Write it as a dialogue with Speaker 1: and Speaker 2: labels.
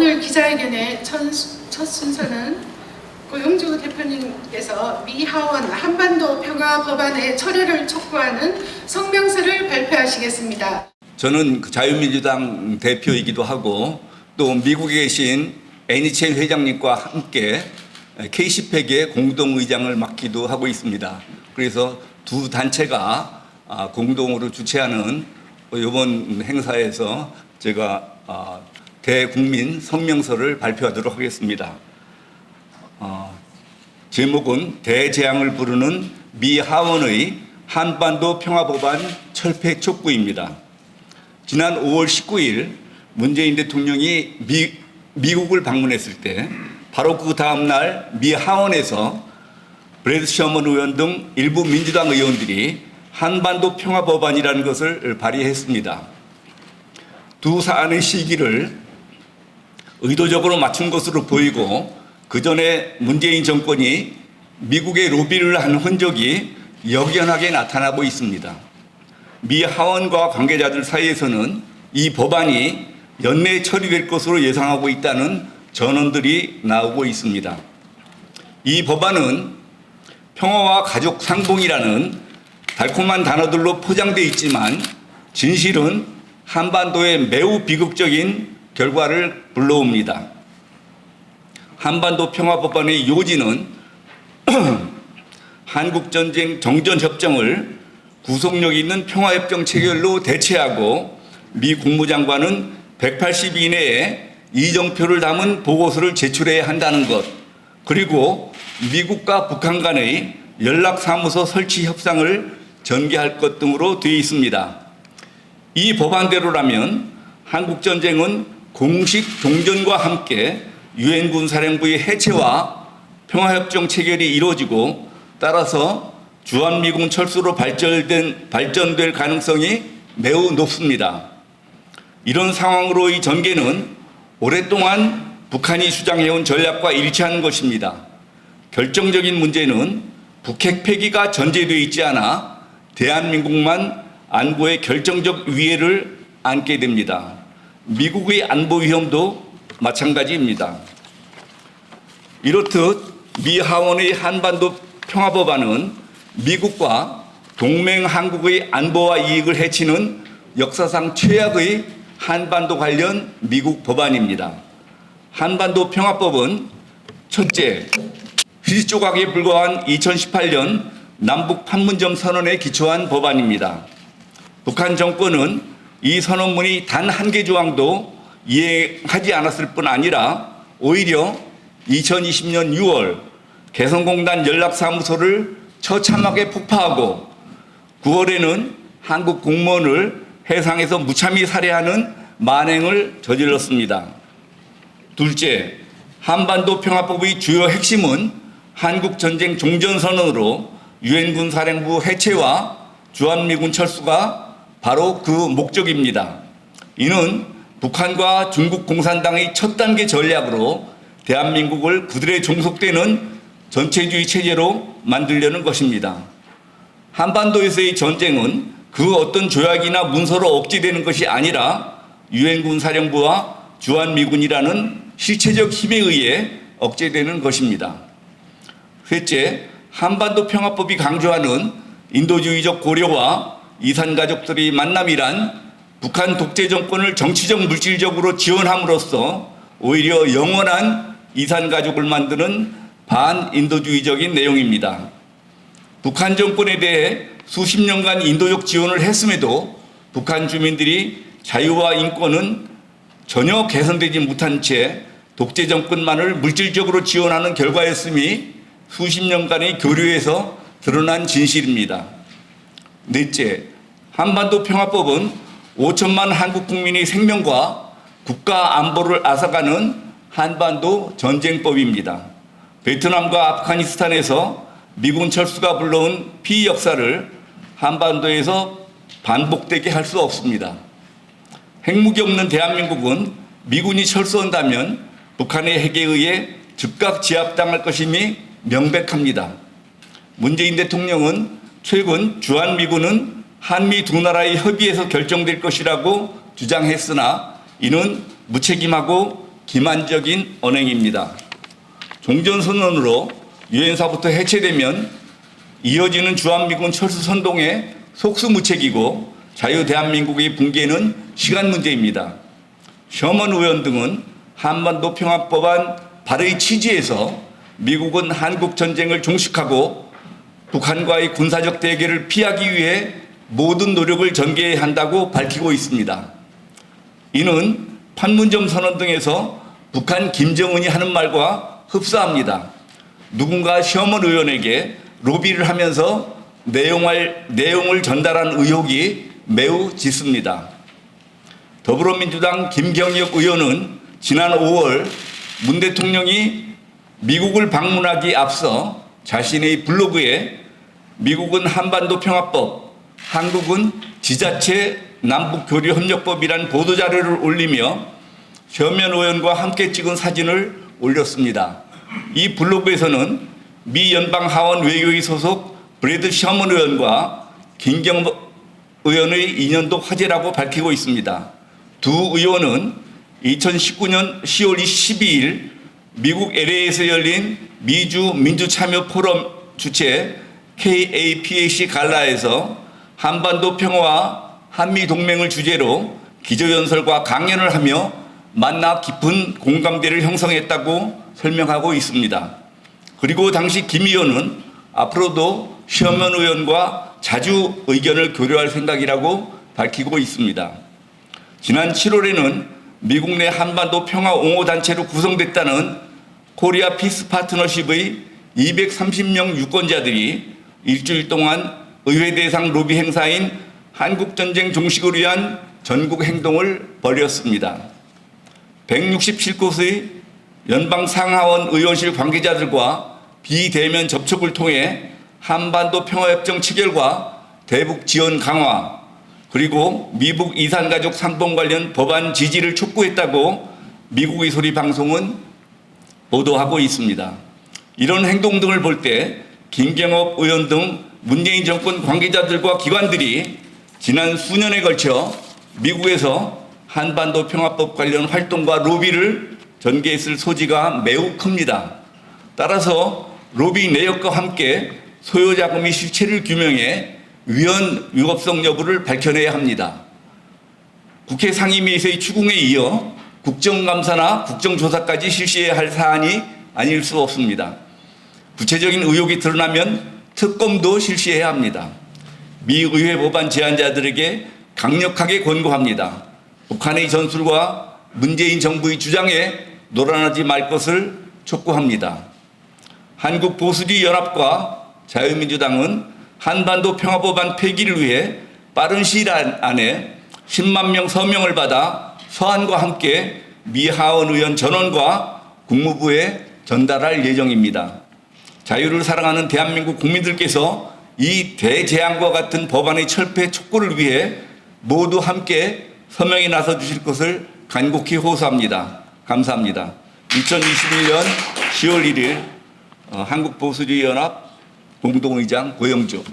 Speaker 1: 오늘 기자회견의 첫 순서는 고용주 대표님께서 미 하원 한반도 평화 법안의 철회를 촉구하는 성명서를 발표하시겠습니다.
Speaker 2: 저는 자유민주당 대표이기도 하고 또 미국에 계신 애니첸 회장님과 함께 K10팩의 공동의장을 맡기도 하고 있습니다. 그래서 두 단체가 공동으로 주최하는 이번 행사에서 제가 대국민 성명서를 발표하도록 하겠습니다. 제목은 대재앙을 부르는 미 하원의 한반도 평화법안 철폐 촉구입니다. 지난 5월 19일 문재인 대통령이 미국을 방문했을 때 바로 그 다음 날 미 하원에서 브래드 셔먼 의원 등 일부 민주당 의원들이 한반도 평화법안이라는 것을 발의했습니다. 두 사안의 시기를 의도적으로 맞춘 것으로 보이고 그 전에 문재인 정권이 미국에 로비를 한 흔적이 역연하게 나타나고 있습니다. 미 하원과 관계자들 사이에서는 이 법안이 연내에 처리될 것으로 예상하고 있다는 전언들이 나오고 있습니다. 이 법안은 평화와 가족 상봉이라는 달콤한 단어들로 포장되어 있지만 진실은 한반도에 매우 비극적인 결과를 불러옵니다. 한반도 평화법안의 요지는 한국전쟁 정전협정을 구속력 있는 평화협정 체결로 대체하고 미 국무장관은 180일 이내에 이정표를 담은 보고서를 제출해야 한다는 것, 그리고 미국과 북한 간의 연락사무소 설치 협상을 전개할 것 등으로 되어 있습니다. 이 법안대로라면 한국전쟁은 공식 종전과 함께 유엔군 사령부의 해체와 평화협정 체결이 이루어지고 따라서 주한미군 철수로 발전될 가능성이 매우 높습니다. 이런 상황으로 이 전개는 오랫동안 북한이 주장해온 전략과 일치하는 것입니다. 결정적인 문제는 북핵 폐기가 전제되어 있지 않아 대한민국만 안보에 결정적 위해를 안게 됩니다. 미국의 안보 위험도 마찬가지입니다. 이렇듯 미 하원의 한반도 평화법안은 미국과 동맹 한국의 안보와 이익을 해치는 역사상 최악의 한반도 관련 미국 법안입니다. 한반도 평화법은 첫째, 휴지 조각에 불과한 2018년 남북 판문점 선언에 기초한 법안입니다. 북한 정권은 이 선언문이 단 한 개 조항도 이행하지 않았을 뿐 아니라 오히려 2020년 6월 개성공단 연락사무소를 처참하게 폭파하고 9월에는 한국 공무원을 해상에서 무참히 살해하는 만행을 저질렀습니다. 둘째, 한반도 평화법의 주요 핵심은 한국전쟁 종전선언으로 유엔군 사령부 해체와 주한미군 철수가 바로 그 목적입니다. 이는 북한과 중국 공산당의 첫 단계 전략으로 대한민국을 그들의 종속되는 전체주의 체제로 만들려는 것입니다. 한반도에서의 전쟁은 그 어떤 조약이나 문서로 억제되는 것이 아니라 유엔군 사령부와 주한미군이라는 실체적 힘에 의해 억제되는 것입니다. 셋째, 한반도 평화법이 강조하는 인도주의적 고려와 이산가족들의 만남이란 북한 독재 정권을 정치적 물질적으로 지원함으로써 오히려 영원한 이산가족을 만드는 반인도주의적인 내용입니다. 북한 정권에 대해 수십 년간 인도적 지원을 했음에도 북한 주민들이 자유와 인권은 전혀 개선되지 못한 채 독재 정권만을 물질적으로 지원하는 결과였음이 수십 년간의 교류에서 드러난 진실입니다. 넷째, 한반도 평화법은 5천만 한국 국민의 생명과 국가 안보를 앗아가는 한반도 전쟁법입니다. 베트남과 아프가니스탄에서 미군 철수가 불러온 피해 역사를 한반도에서 반복되게 할 수 없습니다. 핵무기 없는 대한민국은 미군이 철수한다면 북한의 핵에 의해 즉각 제압당할 것임이 명백합니다. 문재인 대통령은 최근 주한미군은 한미 두 나라의 협의에서 결정될 것이라고 주장했으나 이는 무책임하고 기만적인 언행입니다. 종전선언으로 유엔사부터 해체되면 이어지는 주한미군 철수 선동의 속수무책이고 자유대한민국의 붕괴는 시간 문제입니다. 셔먼 의원 등은 한반도 평화법안 발의 취지에서 미국은 한국 전쟁을 종식하고 북한과의 군사적 대결을 피하기 위해 모든 노력을 전개해야 한다고 밝히고 있습니다. 이는 판문점 선언 등에서 북한 김정은이 하는 말과 흡사합니다. 누군가 셔먼 의원에게 로비를 하면서 내용을 전달한 의혹이 매우 짙습니다. 더불어민주당 김경엽 의원은 지난 5월 문 대통령이 미국을 방문하기 앞서 자신의 블로그에 미국은 한반도 평화법, 한국은 지자체 남북교류협력법이란 보도자료를 올리며 셔먼 의원과 함께 찍은 사진을 올렸습니다. 이 블로그에서는 미 연방 하원 외교위 소속 브래드 셔먼 의원과 김경엽 의원의 인연도 화제라고 밝히고 있습니다. 두 의원은 2019년 10월 12일 미국 LA에서 열린 미주 민주참여 포럼 주최 KAPAC 갈라에서 한반도 평화와 한미 동맹을 주제로 기조연설과 강연을 하며 만나 깊은 공감대를 형성했다고 설명하고 있습니다. 그리고 당시 김 의원은 앞으로도 셔먼 의원과 자주 의견을 교류할 생각이라고 밝히고 있습니다. 지난 7월에는 미국 내 한반도 평화 옹호 단체로 구성됐다는 코리아 피스 파트너십의 230명 유권자들이 일주일 동안 의회 대상 로비 행사인 한국전쟁 종식을 위한 전국 행동을 벌였습니다. 167곳의 연방 상하원 의원실 관계자들과 비대면 접촉을 통해 한반도 평화협정 체결과 대북 지원 강화, 그리고 미북 이산가족 상봉 관련 법안 지지를 촉구했다고 미국의 소리 방송은 보도하고 있습니다. 이런 행동 등을 볼 때 김경엽 의원 등 문재인 정권 관계자들과 기관들이 지난 수년에 걸쳐 미국에서 한반도 평화법 관련 활동과 로비를 전개했을 소지가 매우 큽니다. 따라서 로비 내역과 함께 소요자금의 실체를 규명해 위헌 위법성 여부를 밝혀내야 합니다. 국회 상임위에서의 추궁에 이어 국정감사나 국정조사까지 실시해야 할 사안이 아닐 수 없습니다. 구체적인 의혹이 드러나면 특검도 실시해야 합니다. 미 의회 법안 제안자들에게 강력하게 권고합니다. 북한의 전술과 문재인 정부의 주장에 놀아나지 말 것을 촉구합니다. 한국보수주의연합과 자유민주당은 한반도 평화법안 폐기를 위해 빠른 시일 안에 10만 명 서명을 받아 서한과 함께 미 하원 의원 전원과 국무부에 전달할 예정입니다. 자유를 사랑하는 대한민국 국민들께서 이 대재앙과 같은 법안의 철폐 촉구를 위해 모두 함께 서명에 나서 주실 것을 간곡히 호소합니다. 감사합니다. 2021년 10월 1일 한국보수주의연합 공동의장 고영주.